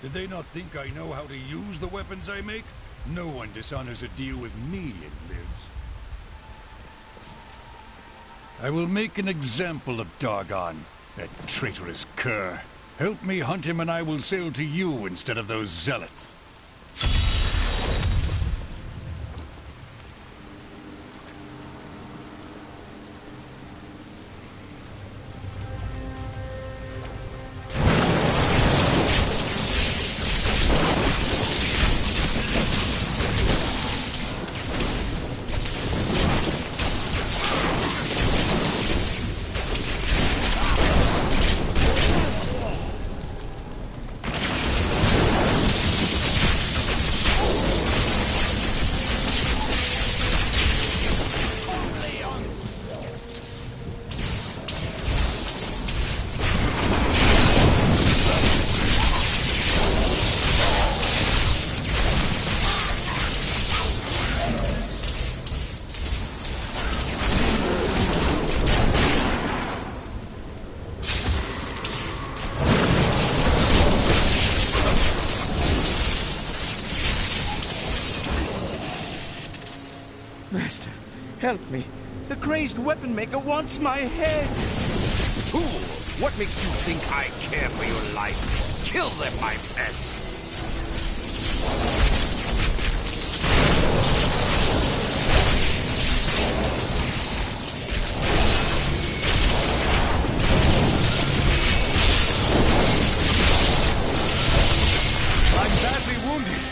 Did they not think I know how to use the weapons I make? No one dishonors a deal with me and lives. I will make an example of Dargon, that traitorous cur. Help me hunt him and I will sail to you instead of those zealots. Master, help me. The crazed weapon maker wants my head. Fool! What makes you think I care for your life? Kill them, my pets! I'm badly wounded.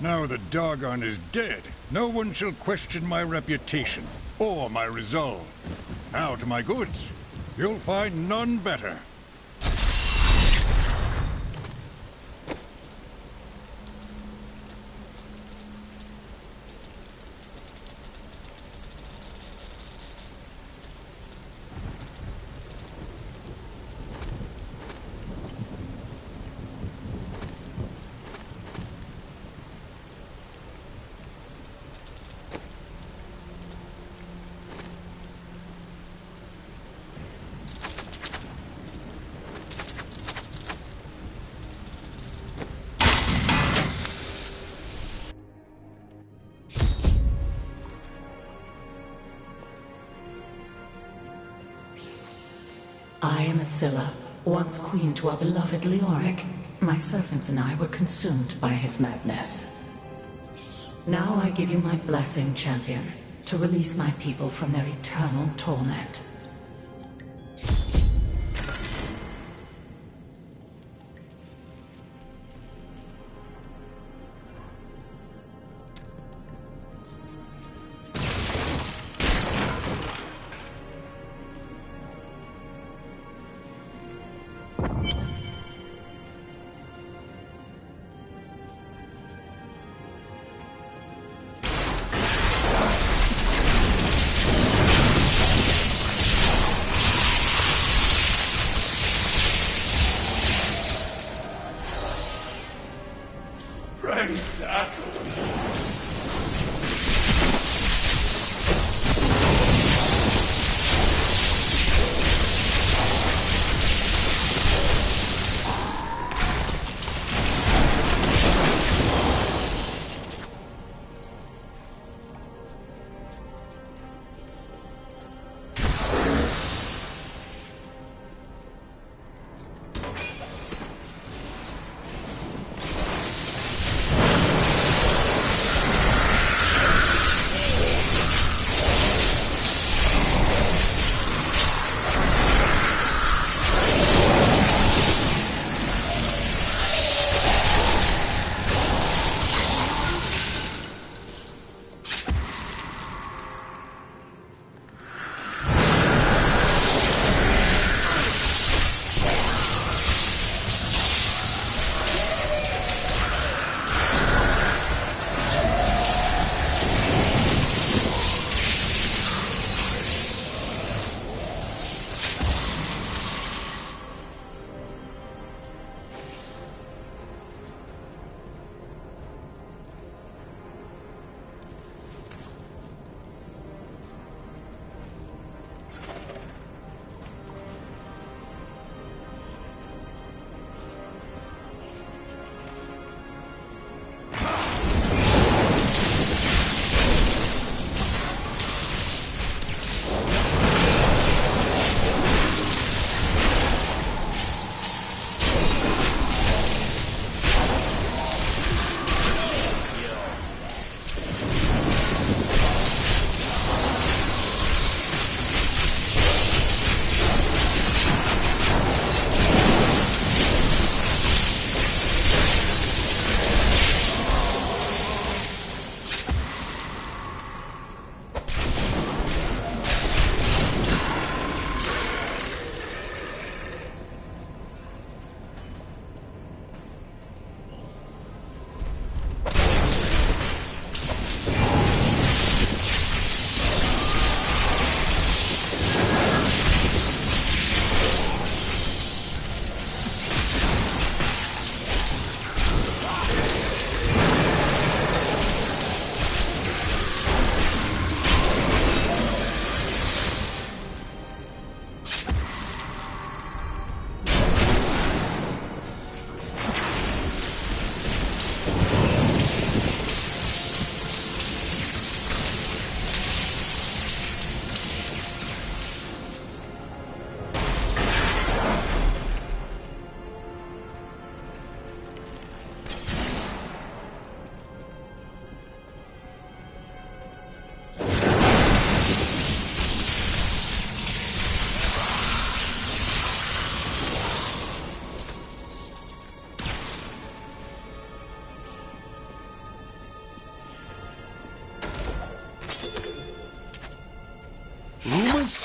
Now that Dargon is dead, no one shall question my reputation, or my resolve. Now to my goods. You'll find none better. I am Asilla, once queen to our beloved Leoric. My servants and I were consumed by his madness. Now I give you my blessing, champion, to release my people from their eternal torment.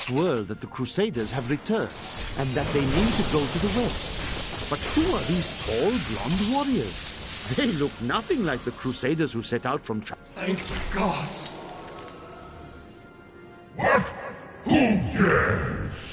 swirl that the Crusaders have returned, and that they mean to go to the west. But who are these tall, blonde warriors? They look nothing like the Crusaders who set out from Thank the gods. What? Who dares?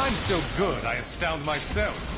I'm so good, I astound myself.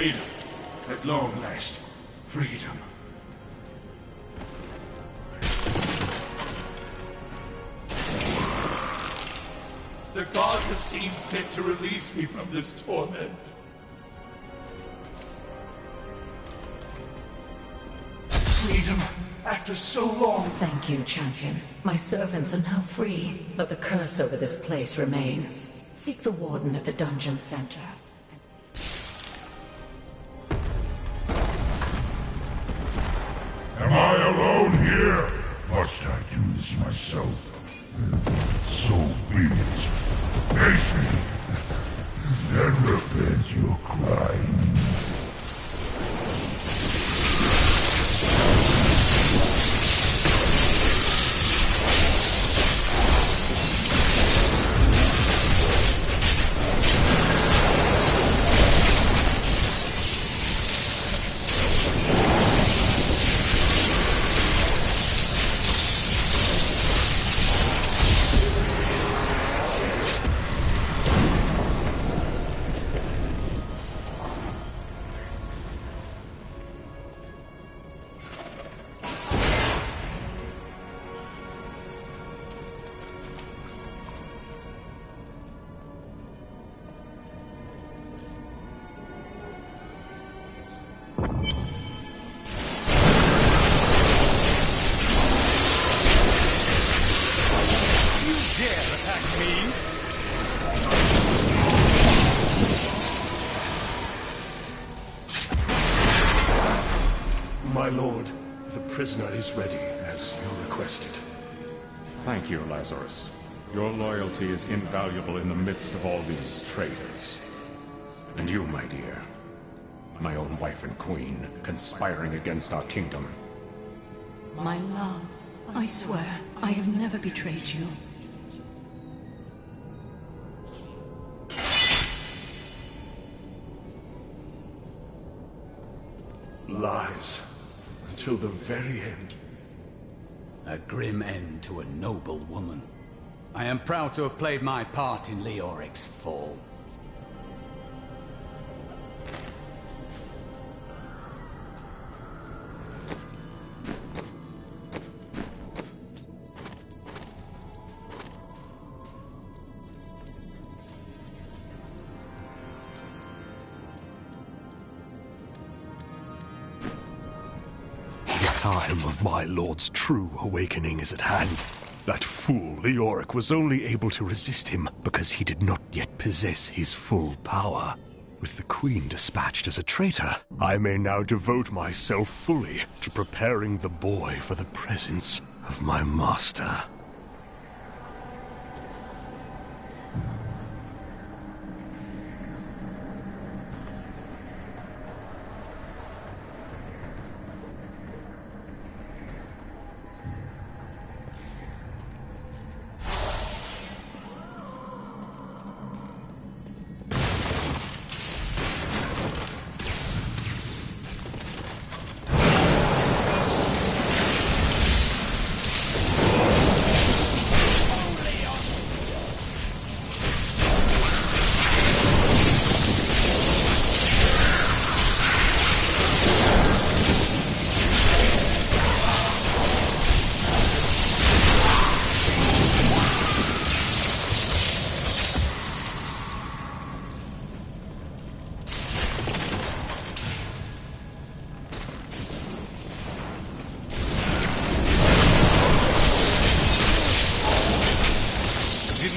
Freedom. At long last. Freedom. The gods have seen fit to release me from this torment. Freedom, after so long. Thank you, champion. My servants are now free, but the curse over this place remains. Seek the warden at the dungeon center. Am I alone here? Must I do this myself? So be it. Face me, and repent your crime. My lord, the prisoner is ready, as you requested. Thank you, Lazarus. Your loyalty is invaluable in the midst of all these traitors. And you, my dear, my own wife and queen, conspiring against our kingdom. My love, I swear, I have never betrayed you. Lies. Until the very end. A grim end to a noble woman. I am proud to have played my part in Leoric's fall. The time of my lord's true awakening is at hand. That fool Leoric was only able to resist him because he did not yet possess his full power. With the queen dispatched as a traitor, I may now devote myself fully to preparing the boy for the presence of my master.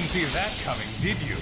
See that coming, did you?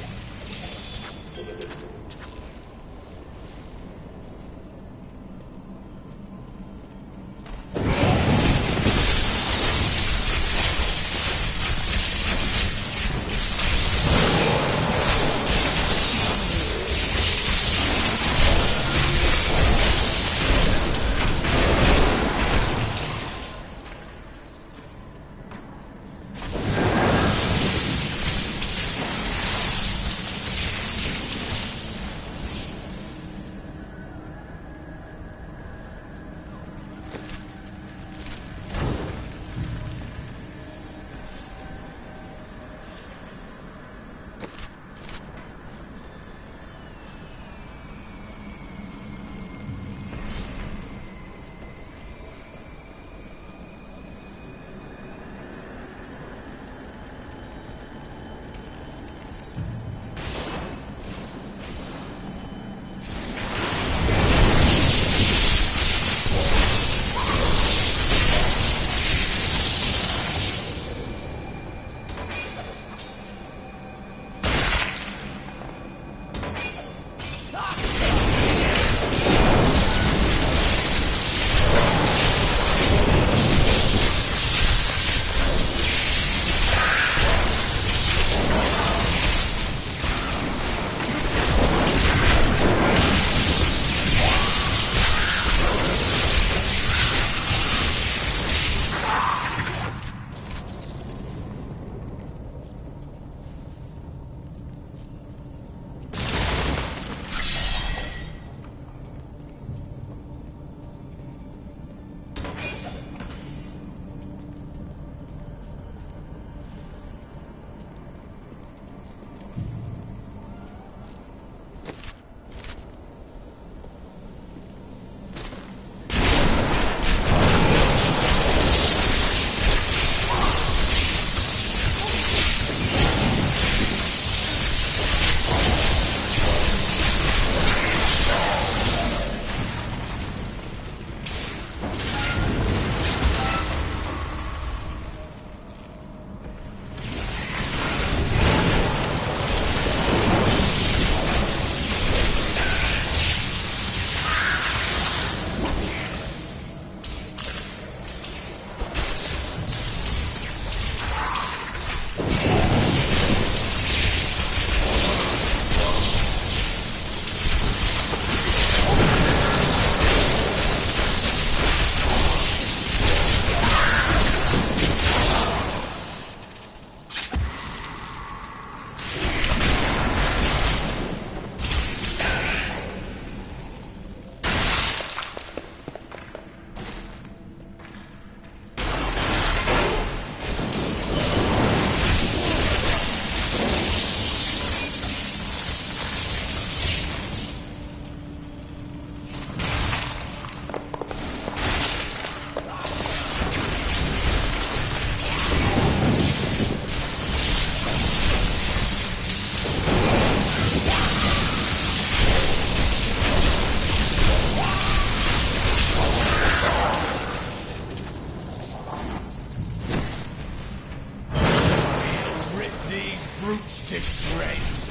these brutes to shreds.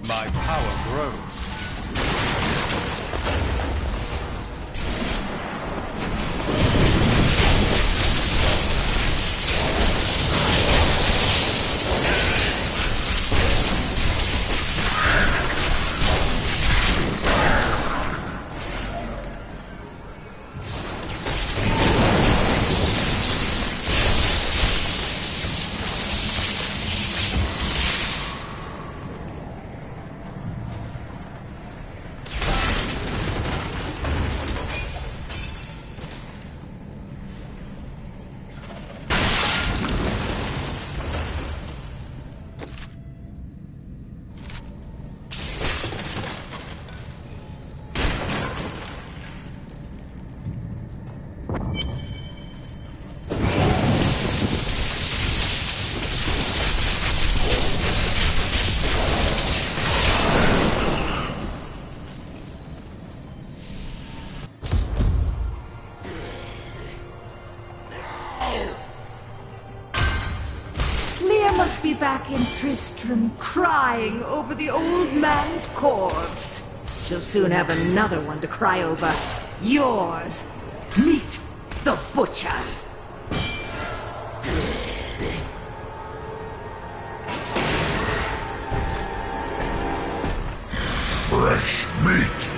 My power grows. Must be back in Tristram, crying over the old man's corpse. She'll soon have another one to cry over. Yours. Meet the Butcher. Fresh meat.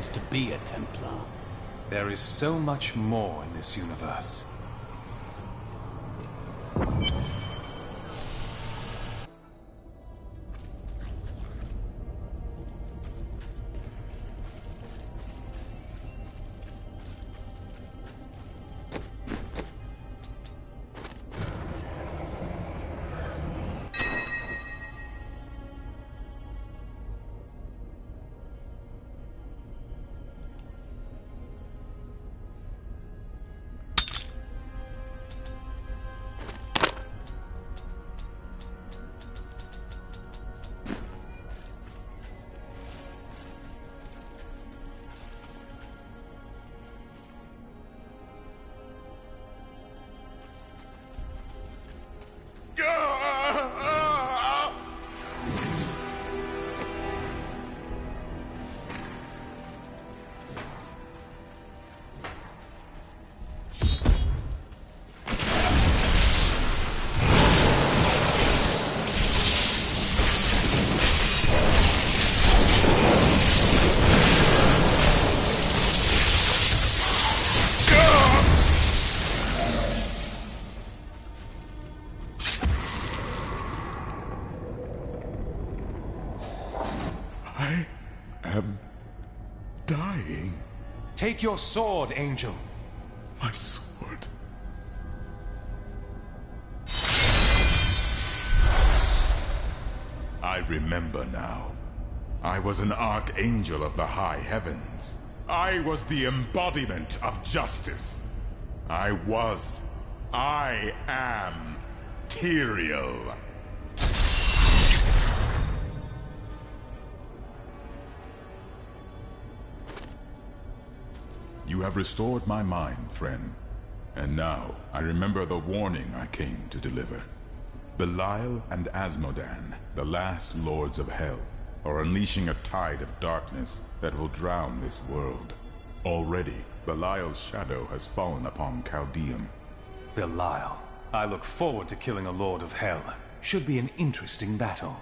to be a Templar. There is so much more in this universe. Take your sword, Angel. My sword. I remember now. I was an archangel of the high heavens. I was the embodiment of justice. I am Tyrael. You have restored my mind, friend. And now, I remember the warning I came to deliver. Belial and Azmodan, the last lords of Hell, are unleashing a tide of darkness that will drown this world. Already, Belial's shadow has fallen upon Caldeum. Belial. I look forward to killing a Lord of Hell. Should be an interesting battle.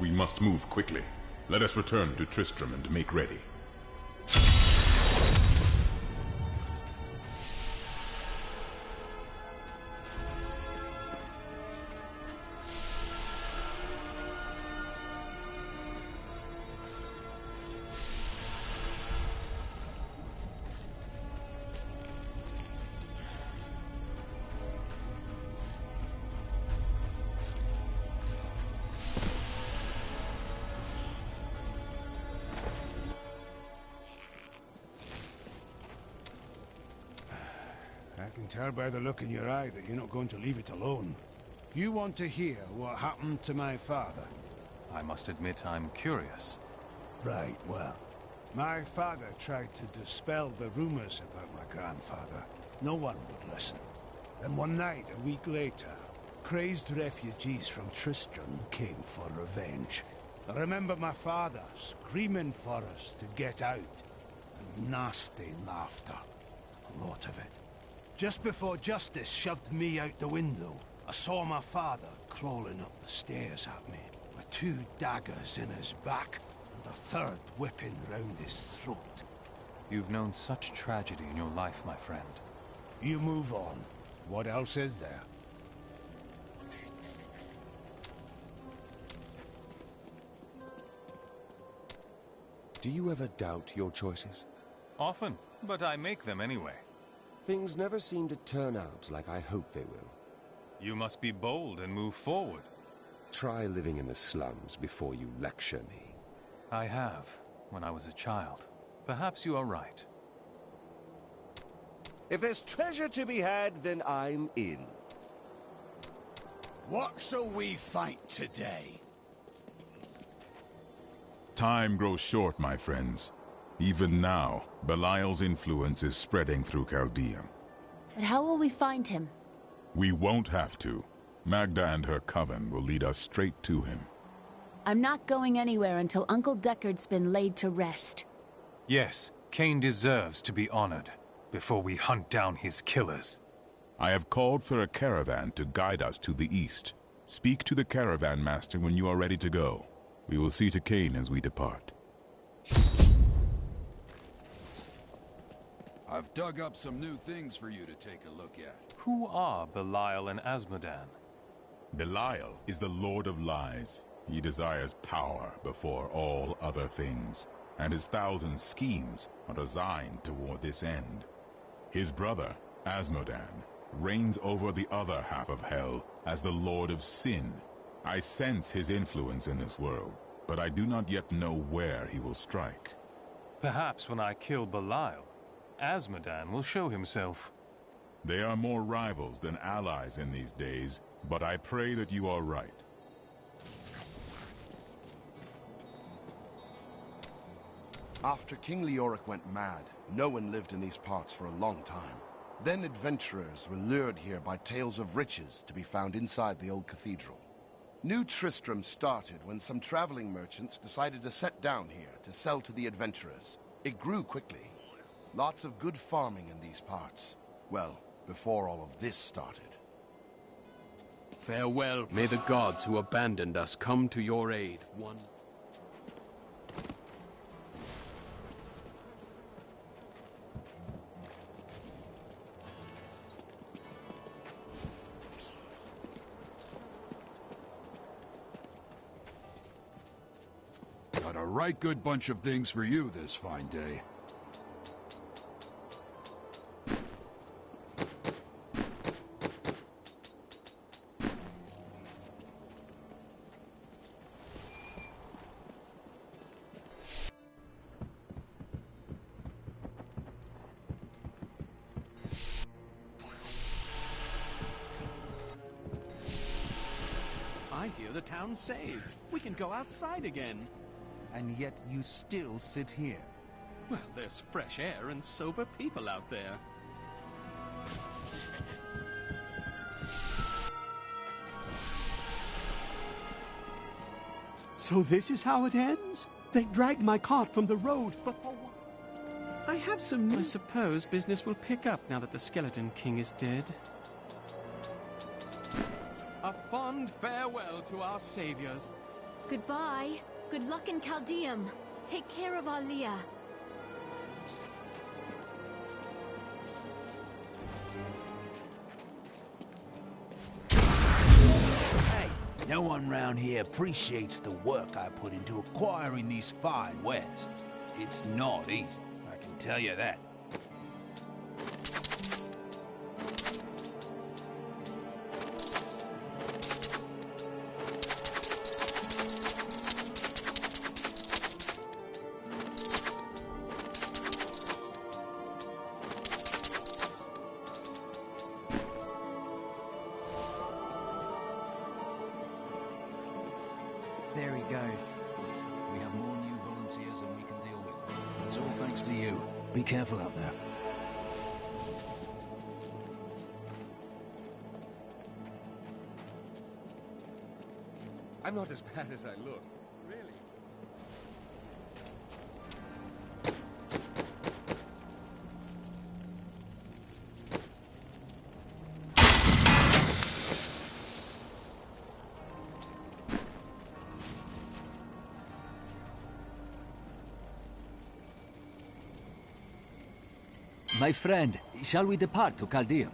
We must move quickly. Let us return to Tristram and make ready. I can tell by the look in your eye that you're not going to leave it alone. You want to hear what happened to my father? I must admit I'm curious. Right, well, my father tried to dispel the rumors about my grandfather. No one would listen. Then one night, a week later, crazed refugees from Tristram came for revenge. I remember my father screaming for us to get out, and nasty laughter. A lot of it. Just before Justice shoved me out the window, I saw my father crawling up the stairs at me, with 2 daggers in his back, and a 3rd whipping round his throat. You've known such tragedy in your life, my friend. You move on. What else is there? Do you ever doubt your choices? Often, but I make them anyway. Things never seem to turn out like I hope they will. You must be bold and move forward. Try living in the slums before you lecture me. I have, when I was a child. Perhaps you are right. If there's treasure to be had, then I'm in. What shall we fight today? Time grows short, my friends. Even now, Belial's influence is spreading through Caldeum. But how will we find him? We won't have to. Magda and her coven will lead us straight to him. I'm not going anywhere until Uncle Deckard's been laid to rest. Yes, Kain deserves to be honored before we hunt down his killers. I have called for a caravan to guide us to the east. Speak to the caravan master when you are ready to go. We will see to Kain as we depart. I've dug up some new things for you to take a look at. Who are Belial and Azmodan? Belial is the Lord of Lies. He desires power before all other things, and his 1,000 schemes are designed toward this end. His brother, Azmodan, reigns over the other half of Hell as the Lord of Sin. I sense his influence in this world, but I do not yet know where he will strike. Perhaps when I kill Belial, Azmodan will show himself. They are more rivals than allies in these days, but I pray that you are right. After King Leoric went mad, no one lived in these parts for a long time. Then adventurers were lured here by tales of riches to be found inside the old cathedral. New Tristram started when some traveling merchants decided to set down here to sell to the adventurers. It grew quickly. Lots of good farming in these parts. Well, before all of this started. Farewell. May the gods who abandoned us come to your aid. One. Got a right good bunch of things for you this fine day. I hear the town's saved. We can go outside again. And yet you still sit here. Well, there's fresh air and sober people out there. So this is how it ends? They dragged my cart from the road, but for what? I have some news. I suppose business will pick up now that the Skeleton King is dead. A fond farewell to our saviors. Goodbye. Good luck in Caldeum. Take care of Alia. Hey, no one round here appreciates the work I put into acquiring these fine wares. It's not easy, I can tell you that. There he goes. We have more new volunteers than we can deal with. It's all thanks to you. Be careful out there. I'm not as bad as I look. Really? My friend, shall we depart to Caldeum?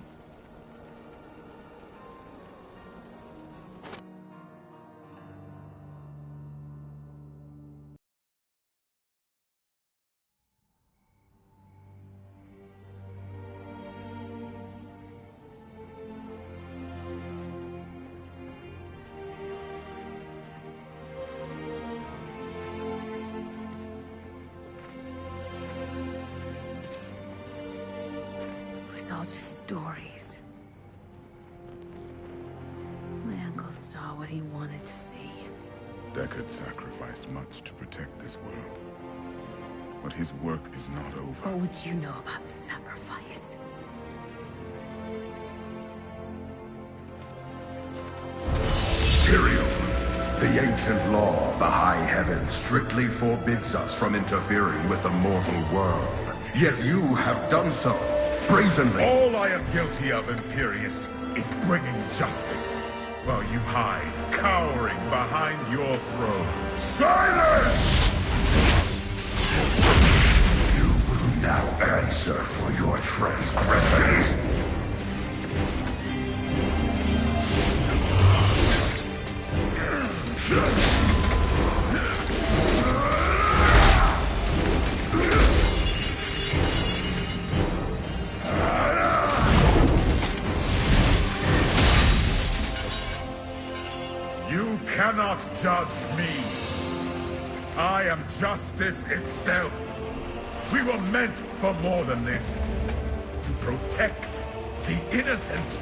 All just stories. My uncle saw what he wanted to see. Deckard sacrificed much to protect this world. But his work is not over. What would you know about sacrifice? Tyrael, the ancient law of the High Heaven strictly forbids us from interfering with the mortal world. Yet you have done so. Brazenly. All I am guilty of, Imperius, is bringing justice, while you hide, cowering behind your throne. Silence! You will now answer for your transgressions! You cannot judge me. I am justice itself. We were meant for more than this. To protect the innocent.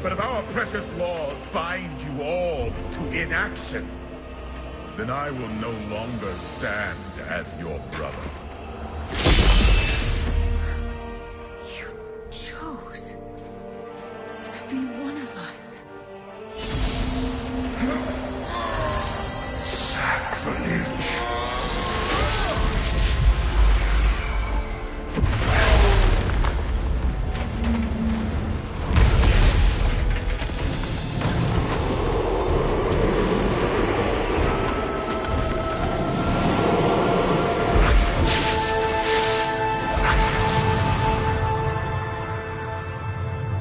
But if our precious laws bind you all to inaction, then I will no longer stand as your brother. You chose to be one of us. Sacrilege.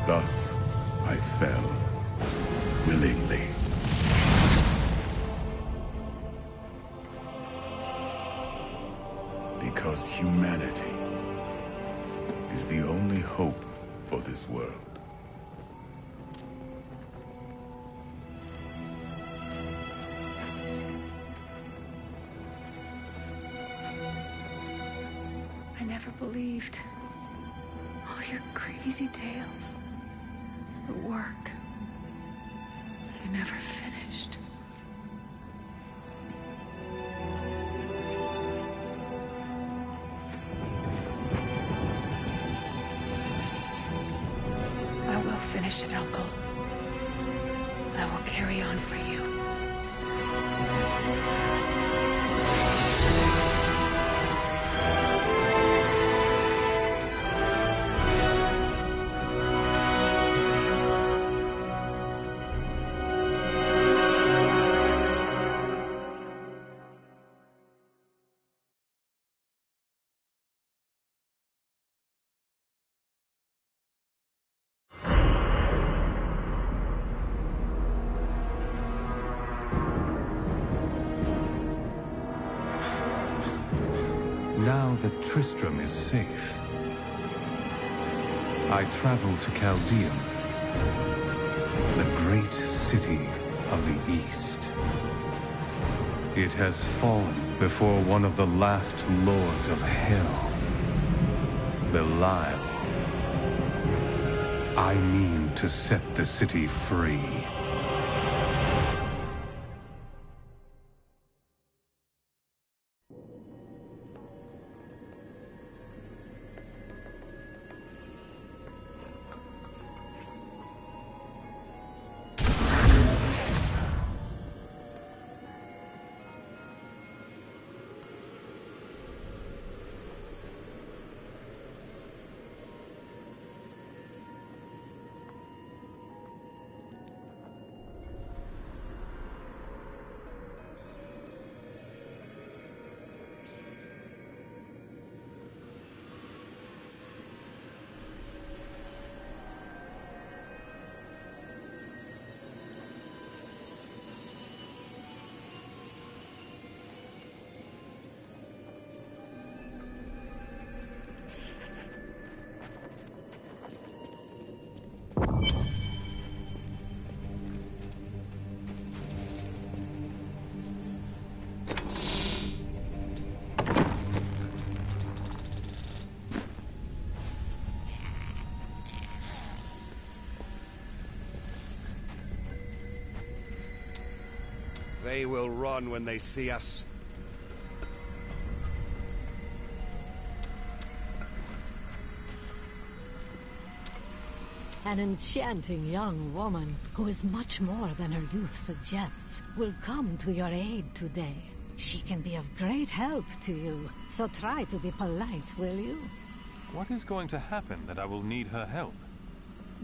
Thus, I fell, willingly. Because humanity is the only hope for this world. I never believed all your crazy tales. The work you never finished. I will finish it, Uncle. I will carry on for you. Now that Tristram is safe, I travel to Caldeum, the great city of the East. It has fallen before one of the last lords of Hell, Belial. I mean to set the city free. They will run when they see us. An enchanting young woman, who is much more than her youth suggests, will come to your aid today. She can be of great help to you, so try to be polite, will you? What is going to happen that I will need her help?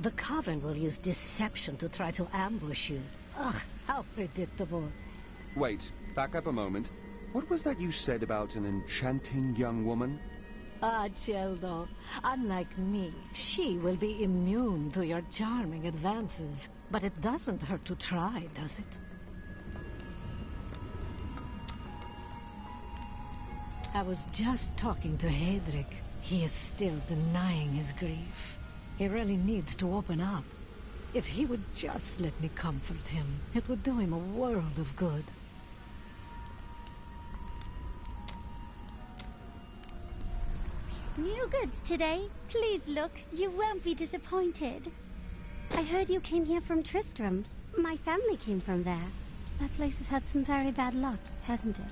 The Coven will use deception to try to ambush you. Ugh, how predictable. Wait, back up a moment. What was that you said about an enchanting young woman? Ah, Cheldo, unlike me, she will be immune to your charming advances. But it doesn't hurt to try, does it? I was just talking to Hedrick. He is still denying his grief. He really needs to open up. If he would just let me comfort him, it would do him a world of good. New goods today. Please look. You won't be disappointed. I heard you came here from Tristram. My family came from there. That place has had some very bad luck, hasn't it?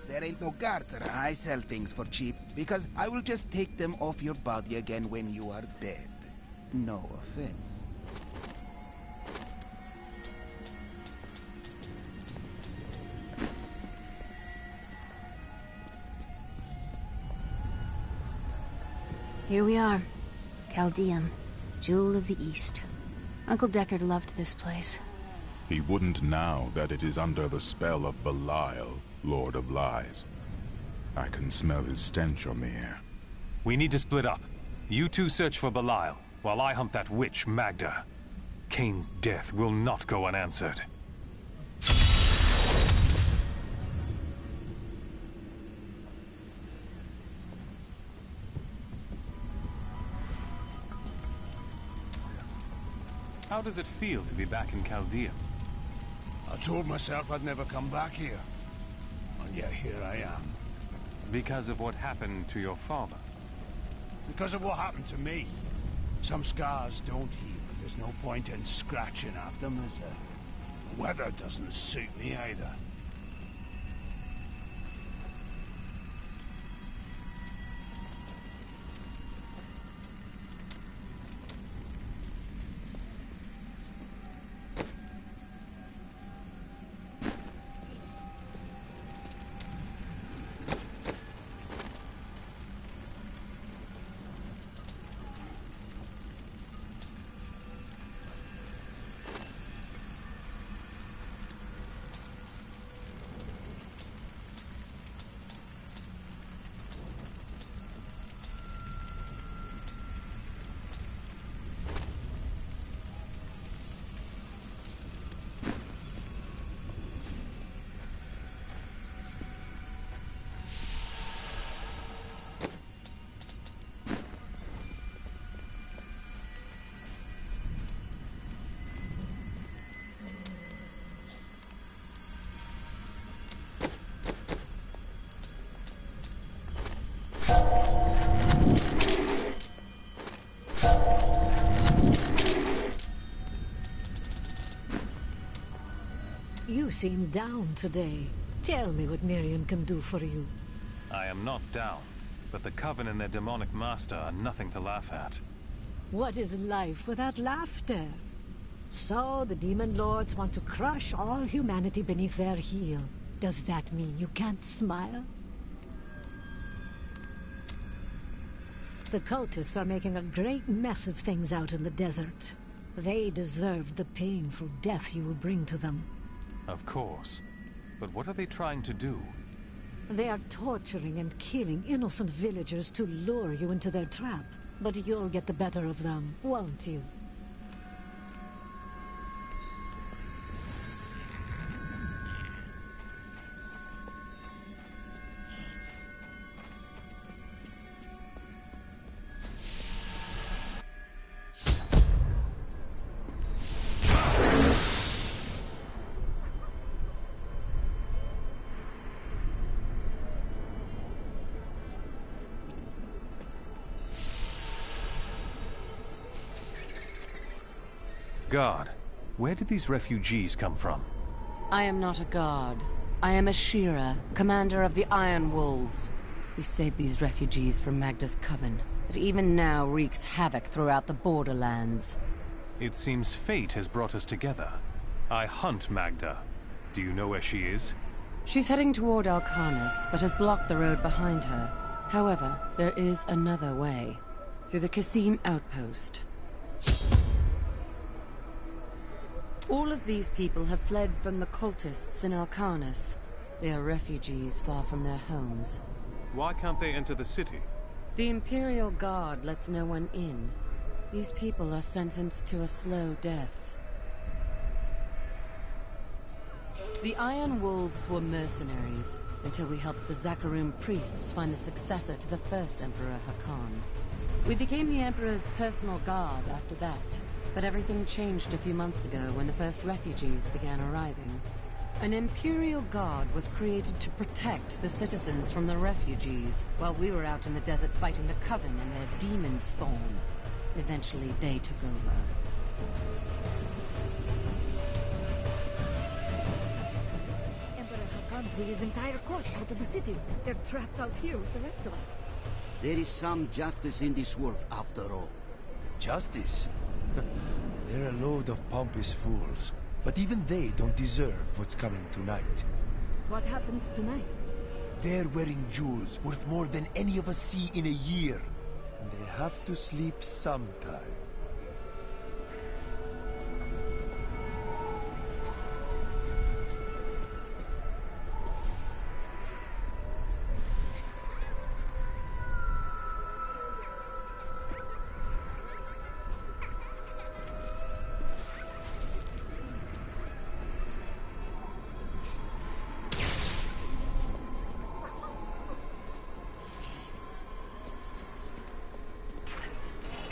There ain't no garter. I sell things for cheap, because I will just take them off your body again when you are dead. No offense. Here we are. Caldeum, Jewel of the East. Uncle Deckard loved this place. He wouldn't now that it is under the spell of Belial, Lord of Lies. I can smell his stench on the air. We need to split up. You two search for Belial, while I hunt that witch, Magda. Kane's death will not go unanswered. How does it feel to be back in Caldeum? I told myself I'd never come back here. And yet here I am. Because of what happened to your father? Because of what happened to me. Some scars don't heal, and there's no point in scratching at them, is there? The weather doesn't suit me either. You seem down today. Tell me what Miriam can do for you. I am not down, but the Coven and their demonic master are nothing to laugh at. What is life without laughter? So the demon lords want to crush all humanity beneath their heel. Does that mean you can't smile? The cultists are making a great mess of things out in the desert. They deserve the painful death you will bring to them. Of course. But what are they trying to do? They are torturing and killing innocent villagers to lure you into their trap. But you'll get the better of them, won't you? God, where did these refugees come from? I am not a god. I am Ashira, commander of the Iron Wolves. We saved these refugees from Magda's coven, but even now wreaks havoc throughout the borderlands. It seems fate has brought us together. I hunt Magda. Do you know where she is? She's heading toward Alcarnus, but has blocked the road behind her. However, there is another way. Through the Kasim outpost. All of these people have fled from the cultists in Alcarnus. They are refugees far from their homes. Why can't they enter the city? The Imperial Guard lets no one in. These people are sentenced to a slow death. The Iron Wolves were mercenaries, until we helped the Zakarum priests find the successor to the first Emperor Hakan. We became the Emperor's personal guard after that, but everything changed a few months ago when the first refugees began arriving. An Imperial Guard was created to protect the citizens from the refugees, while we were out in the desert fighting the Coven and their demon spawn. Eventually, they took over. With his entire court out of the city. They're trapped out here with the rest of us. There is some justice in this world, after all. Justice? They're a load of pompous fools. But even they don't deserve what's coming tonight. What happens tonight? They're wearing jewels worth more than any of us see in a year. And they have to sleep sometime.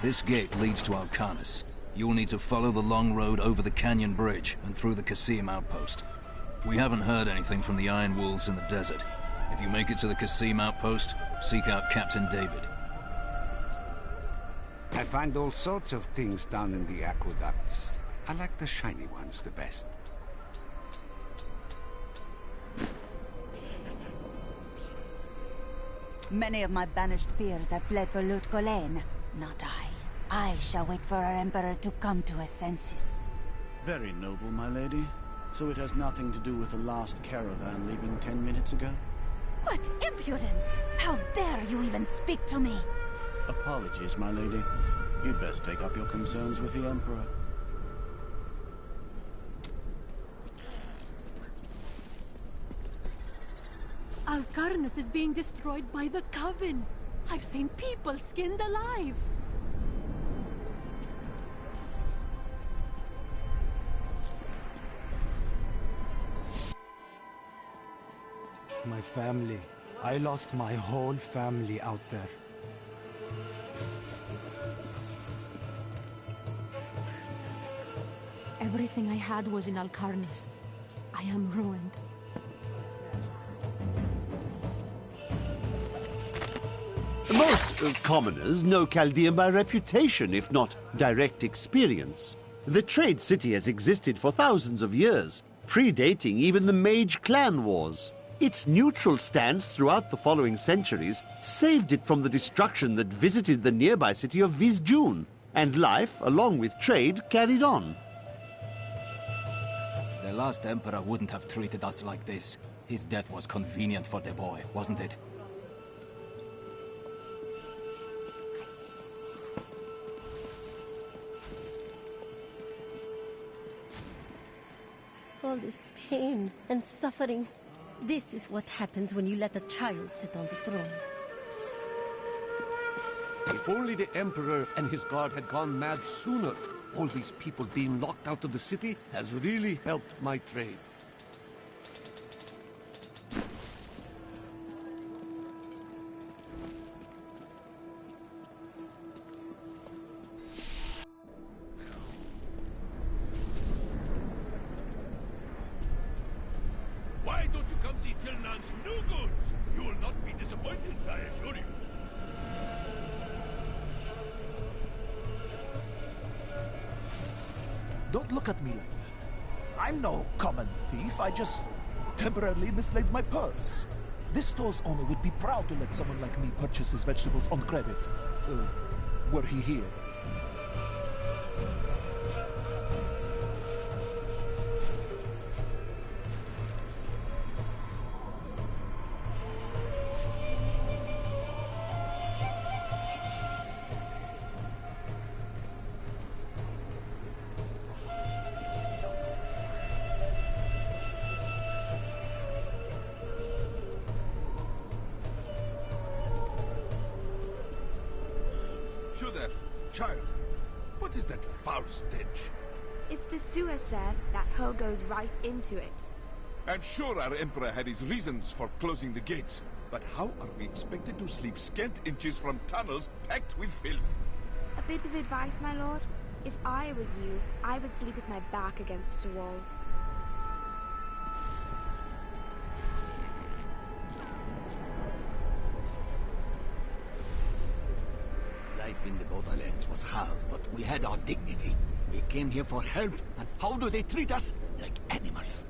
This gate leads to Alcarnus. You'll need to follow the long road over the canyon bridge and through the Kasim outpost. We haven't heard anything from the Iron Wolves in the desert. If you make it to the Kasim outpost, seek out Captain David. I find all sorts of things down in the aqueducts. I like the shiny ones the best. Many of my banished peers have fled for Lut Gholein. Not I. I shall wait for our Emperor to come to his senses. Very noble, my lady. So it has nothing to do with the last caravan leaving 10 minutes ago? What impudence! How dare you even speak to me? Apologies, my lady. You'd best take up your concerns with the Emperor. Alcarnus is being destroyed by the Coven. I've seen people skinned alive. My family. I lost my whole family out there. Everything I had was in Alcarnus. I am ruined. Most commoners know Chaldean by reputation, if not direct experience. The trade city has existed for thousands of years, predating even the Mage clan wars. Its neutral stance throughout the following centuries saved it from the destruction that visited the nearby city of Vizjun, and life, along with trade, carried on. The last Emperor wouldn't have treated us like this. His death was convenient for the boy, wasn't it? All this pain and suffering. This is what happens when you let a child sit on the throne. If only the Emperor and his guard had gone mad sooner. All these people being locked out of the city has really helped my trade. Why don't you come see Tilnan's new goods? You will not be disappointed, I assure you. don't look at me like that. I'm no common thief. I just temporarily mislaid my purse. This store's owner would be proud to let someone like me purchase his vegetables on credit. Were he here. Shudder, child, what is that foul stench? It's the sewer, sir. That hole goes right into it. I'm sure our Emperor had his reasons for closing the gates. But how are we expected to sleep scant inches from tunnels packed with filth? A bit of advice, my lord. If I were you, I would sleep with my back against the wall. Life in the Borderlands was hard, but we had our dignity. We came here for help, and how do they treat us? Like animals.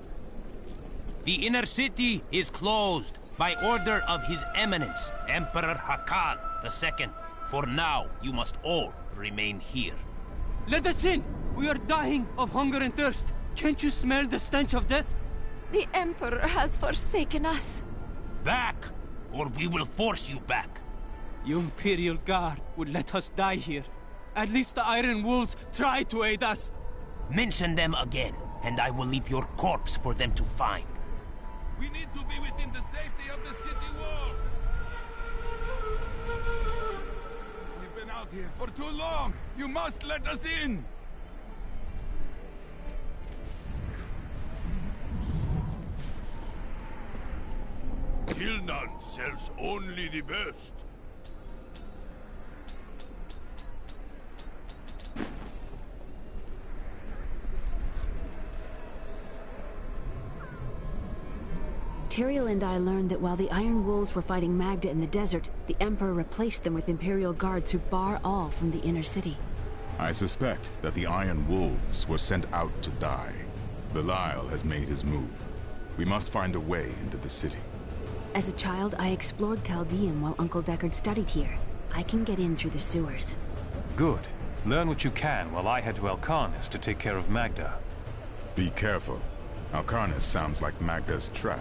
The inner city is closed by order of His Eminence, Emperor Hakan II. For now, you must all remain here. Let us in! We are dying of hunger and thirst. Can't you smell the stench of death? The Emperor has forsaken us. Back, or we will force you back. The Imperial Guard would let us die here. At least the Iron Wolves try to aid us. Mention them again, and I will leave your corpse for them to find. We need to be within the safety of the city walls. We've been out here for too long. You must let us in. Tilnan sells only the best. Tyrael and I learned that while the Iron Wolves were fighting Magda in the desert, the Emperor replaced them with Imperial guards who bar all from the inner city. I suspect that the Iron Wolves were sent out to die. Belial has made his move. We must find a way into the city. As a child, I explored Chaldean while Uncle Deckard studied here. I can get in through the sewers. Good. Learn what you can while I head to Alcarnus to take care of Magda. Be careful. Alcarnus sounds like Magda's trap.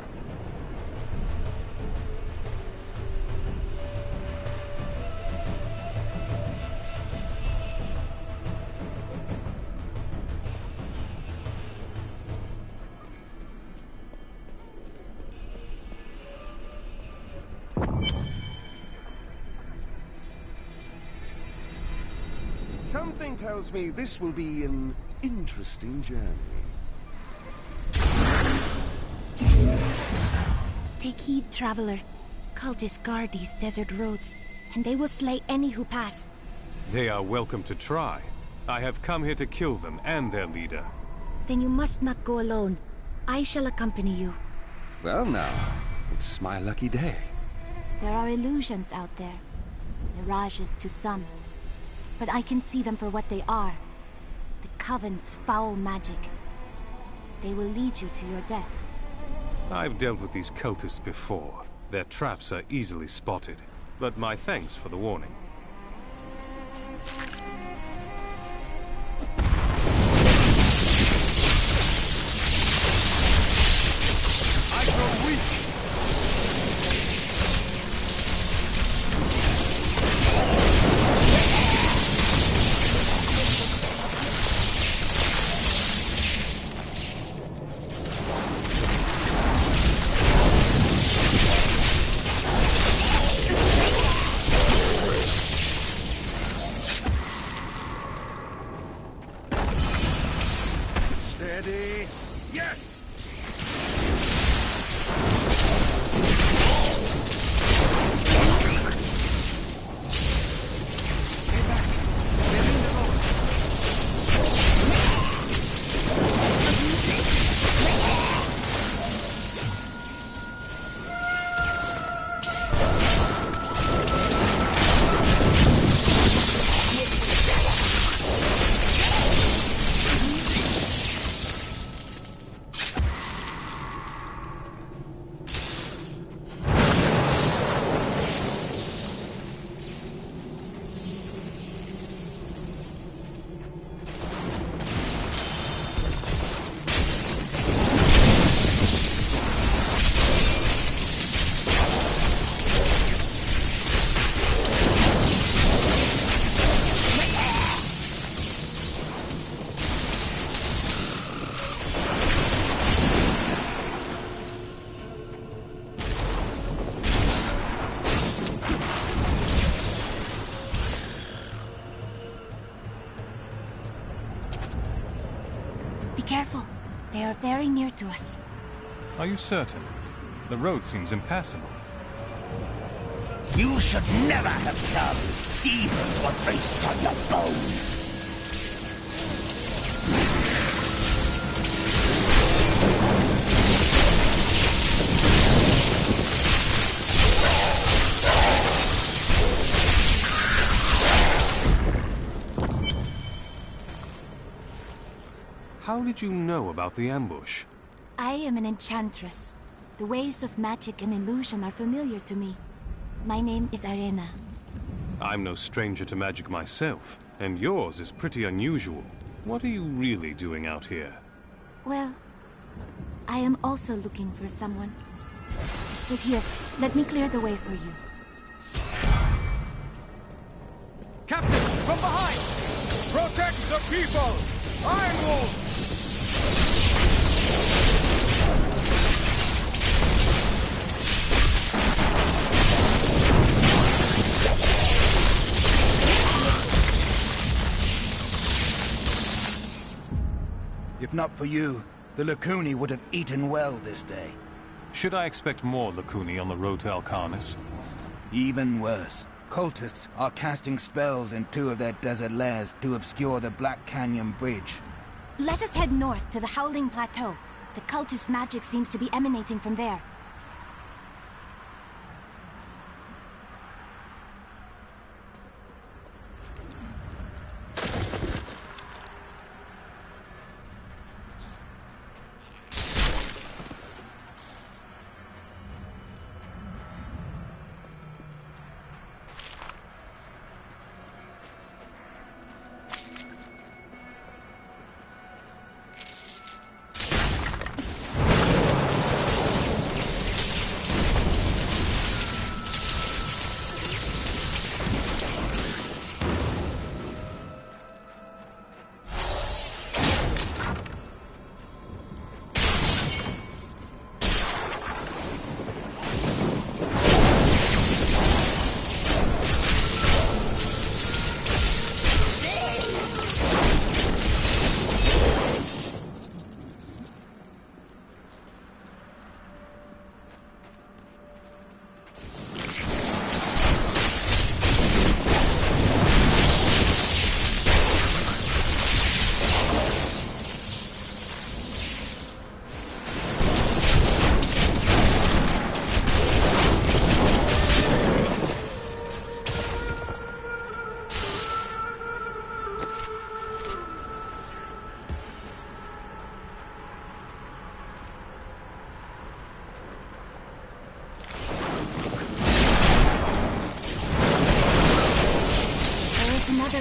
Something tells me this will be an interesting journey. Take heed, traveler. Cultists guard these desert roads, and they will slay any who pass. They are welcome to try. I have come here to kill them and their leader. Then you must not go alone. I shall accompany you. Well now, it's my lucky day. There are illusions out there. Mirages to some. But I can see them for what they are. The Coven's foul magic. They will lead you to your death. I've dealt with these cultists before. Their traps are easily spotted. But my thanks for the warning. I grow weak! near to us. Are you certain? The road seems impassable. You should never have come. Demons will feast on your bones. How did you know about the ambush? I am an enchantress. The ways of magic and illusion are familiar to me. My name is Irena. I'm no stranger to magic myself, and yours is pretty unusual. What are you really doing out here? Well, I am also looking for someone. But here, let me clear the way for you. Captain, from behind! Protect the people! Iron Wolf! If not for you, the Lacuni would have eaten well this day. Should I expect more Lacuni on the road to Alcarnus? Even worse. Cultists are casting spells in 2 of their desert lairs to obscure the Black Canyon Bridge. Let us head north to the Howling Plateau. The cultist magic seems to be emanating from there.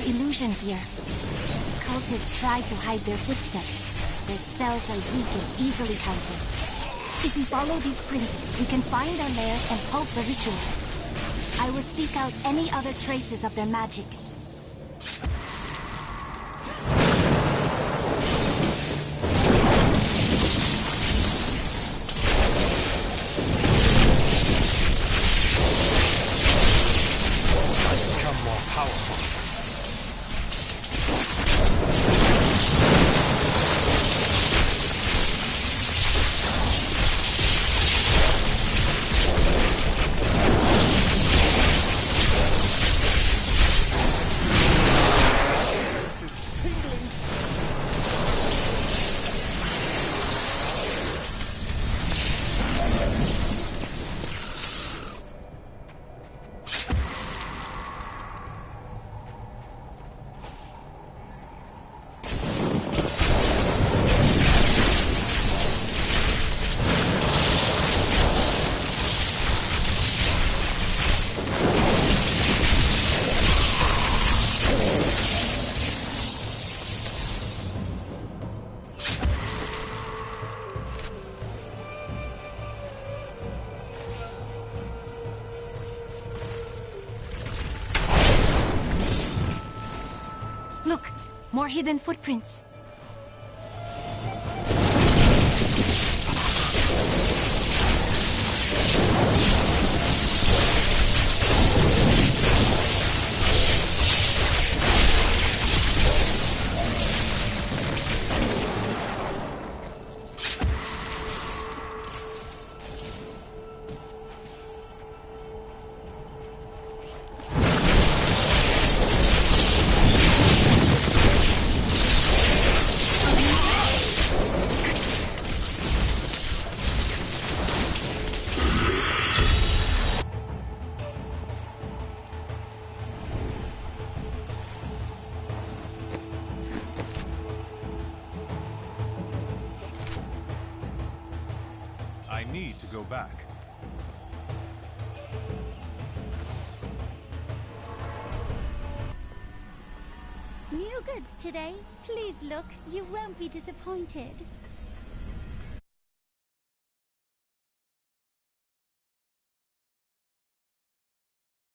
Illusion here. Cultists try to hide their footsteps. Their spells are weak and easily countered. If we follow these prints, we can find their lairs and halt the rituals. I will seek out any other traces of their magic. I've become more powerful. Look, more hidden footprints. need to go back. New goods today. Please look, you won't be disappointed.